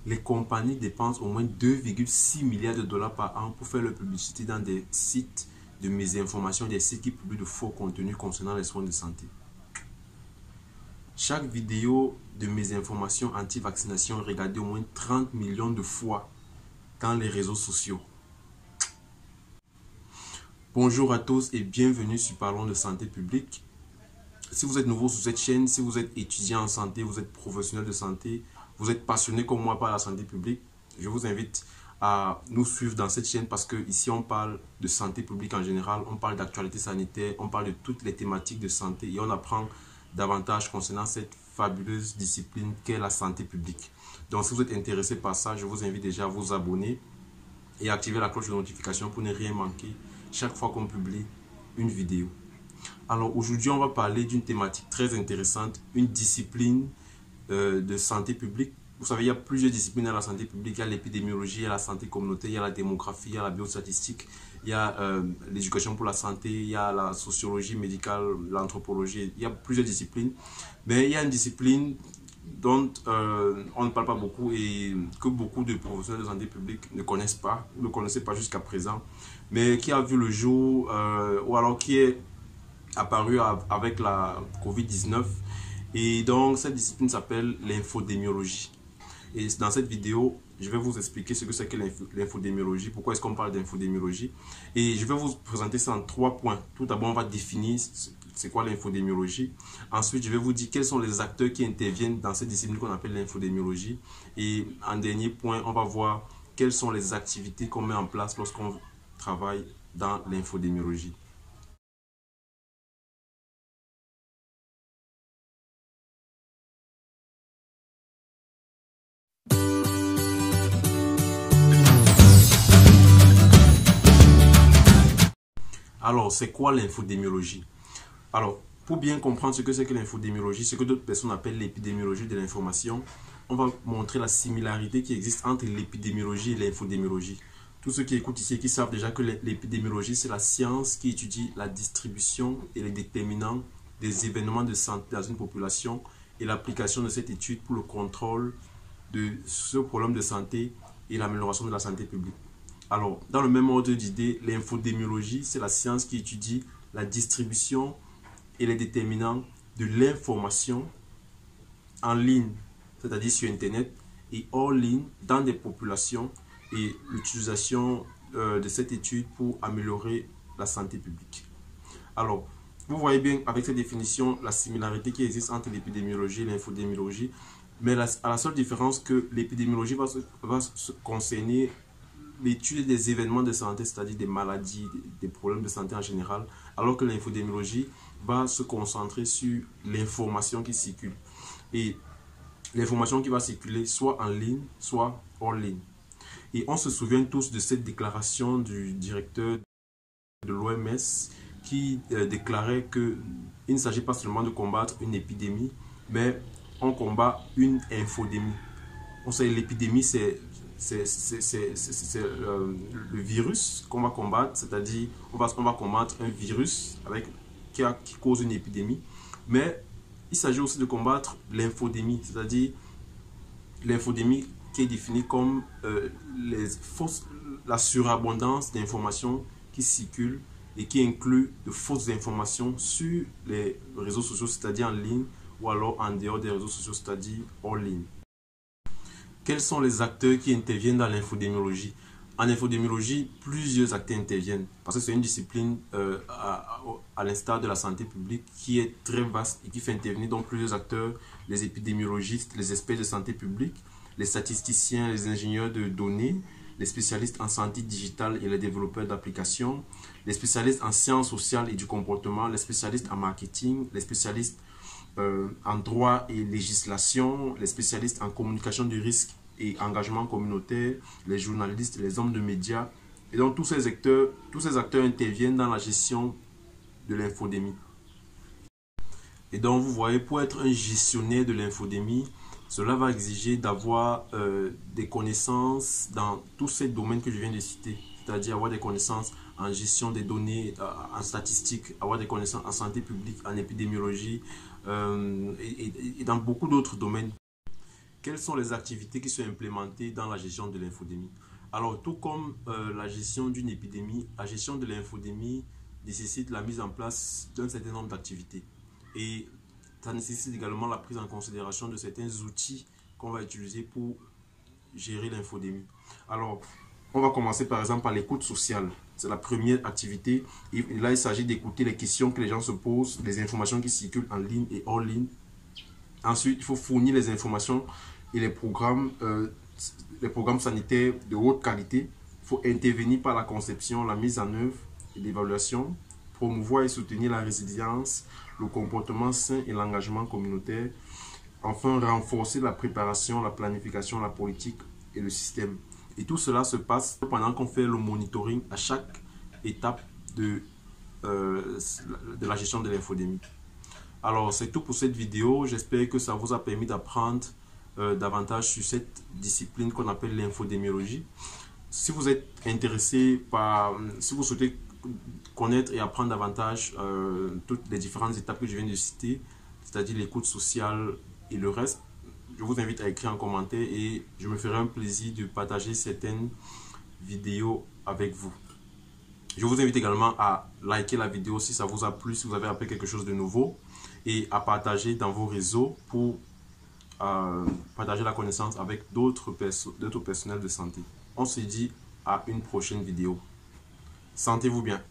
les compagnies dépensent au moins 2,6 milliards de dollars par an pour faire leur publicité dans des sites de mésinformation, des sites qui publient de faux contenus concernant les soins de santé. Chaque vidéo de mésinformation anti-vaccination est regardée au moins 30 millions de fois dans les réseaux sociaux. Bonjour à tous et bienvenue sur Parlons de santé publique. Si vous êtes nouveau sur cette chaîne, si vous êtes étudiant en santé, vous êtes professionnel de santé, vous êtes passionné comme moi par la santé publique, je vous invite à nous suivre dans cette chaîne parce que ici on parle de santé publique en général, on parle d'actualité sanitaire, on parle de toutes les thématiques de santé et on apprend davantage concernant cette fabuleuse discipline qu'est la santé publique. Donc si vous êtes intéressé par ça, je vous invite déjà à vous abonner et à activer la cloche de notification pour ne rien manquer chaque fois qu'on publie une vidéo. Alors aujourd'hui, on va parler d'une thématique très intéressante, une discipline de santé publique. Vous savez, il y a plusieurs disciplines dans la santé publique. Il y a l'épidémiologie, il y a la santé communautaire, il y a la démographie, il y a la biostatistique, il y a l'éducation pour la santé, il y a la sociologie médicale, l'anthropologie. Il y a plusieurs disciplines. Mais il y a une discipline dont on ne parle pas beaucoup et que beaucoup de professionnels de santé publique ne connaissent pas, ou ne connaissaient pas jusqu'à présent, mais qui a vu le jour ou alors qui est apparu avec la COVID-19. Et donc cette discipline s'appelle l'infodémiologie. Et dans cette vidéo, je vais vous expliquer ce que c'est que l'infodémiologie, pourquoi est-ce qu'on parle d'infodémiologie. Et je vais vous présenter ça en 3 points. Tout d'abord, on va définir c'est quoi l'infodémiologie. Ensuite, je vais vous dire quels sont les acteurs qui interviennent dans cette discipline qu'on appelle l'infodémiologie. Et en dernier point, on va voir quelles sont les activités qu'on met en place lorsqu'on travaille dans l'infodémiologie. Alors, c'est quoi l'infodémiologie? Alors, pour bien comprendre ce que c'est que l'infodémiologie, ce que d'autres personnes appellent l'épidémiologie de l'information, on va montrer la similarité qui existe entre l'épidémiologie et l'infodémiologie. Tous ceux qui écoutent ici et qui savent déjà que l'épidémiologie, c'est la science qui étudie la distribution et les déterminants des événements de santé dans une population et l'application de cette étude pour le contrôle de ce problème de santé et l'amélioration de la santé publique. Alors, dans le même ordre d'idée, l'infodémiologie, c'est la science qui étudie la distribution et les déterminants de l'information en ligne, c'est-à-dire sur Internet, et hors ligne dans des populations et l'utilisation de cette étude pour améliorer la santé publique. Alors, vous voyez bien avec cette définition la similarité qui existe entre l'épidémiologie et l'infodémiologie, mais à la seule différence que l'épidémiologie va concerner l'étude des événements de santé, c'est-à-dire des maladies, des problèmes de santé en général, alors que l'infodémiologie va se concentrer sur l'information qui circule. Et l'information qui va circuler soit en ligne, soit hors ligne. Et on se souvient tous de cette déclaration du directeur de l'OMS qui déclarait qu'il ne s'agit pas seulement de combattre une épidémie, mais on combat une infodémie. On sait l'épidémie, c'est le virus qu'on va combattre, c'est-à-dire on va combattre un virus qui cause une épidémie, mais il s'agit aussi de combattre l'infodémie, c'est-à-dire l'infodémie qui est définie comme la surabondance d'informations qui circulent et qui inclut de fausses informations sur les réseaux sociaux, c'est-à-dire en ligne, ou alors en dehors des réseaux sociaux, c'est-à-dire hors ligne. Quels sont les acteurs qui interviennent dans l'infodémiologie? En infodémiologie, plusieurs acteurs interviennent parce que c'est une discipline à l'instar de la santé publique qui est très vaste et qui fait intervenir donc plusieurs acteurs, les épidémiologistes, les experts de santé publique, les statisticiens, les ingénieurs de données, les spécialistes en santé digitale et les développeurs d'applications, les spécialistes en sciences sociales et du comportement, les spécialistes en marketing, les spécialistes en droit et législation, les spécialistes en communication du risque et engagement communautaire, les journalistes, les hommes de médias. Et donc tous ces acteurs interviennent dans la gestion de l'infodémie. Et donc vous voyez, pour être un gestionnaire de l'infodémie, cela va exiger d'avoir des connaissances dans tous ces domaines que je viens de citer, c'est-à-dire avoir des connaissances en gestion des données, en statistique, avoir des connaissances en santé publique, en épidémiologie et dans beaucoup d'autres domaines. quelles sont les activités qui sont implémentées dans la gestion de l'infodémie? Alors, tout comme la gestion d'une épidémie, la gestion de l'infodémie nécessite la mise en place d'un certain nombre d'activités. Et ça nécessite également la prise en considération de certains outils qu'on va utiliser pour gérer l'infodémie. Alors, on va commencer par exemple par l'écoute sociale. C'est la première activité. Et là, il s'agit d'écouter les questions que les gens se posent, les informations qui circulent en ligne et hors ligne. Ensuite, il faut fournir les informations et les programmes sanitaires de haute qualité. Il faut intervenir par la conception, la mise en œuvre et l'évaluation, promouvoir et soutenir la résilience, le comportement sain et l'engagement communautaire. Enfin, renforcer la préparation, la planification, la politique et le système. Et tout cela se passe pendant qu'on fait le monitoring à chaque étape de la gestion de l'infodémie. Alors, c'est tout pour cette vidéo. J'espère que ça vous a permis d'apprendre davantage sur cette discipline qu'on appelle l'infodémiologie. Si vous êtes intéressé si vous souhaitez connaître et apprendre davantage toutes les différentes étapes que je viens de citer, c'est-à-dire l'écoute sociale et le reste, je vous invite à écrire en commentaire et je me ferai un plaisir de partager certaines vidéos avec vous. Je vous invite également à liker la vidéo si ça vous a plu, si vous avez appris quelque chose de nouveau, et à partager dans vos réseaux pour partager la connaissance avec d'autres personnels de santé. On se dit à une prochaine vidéo. Sentez-vous bien.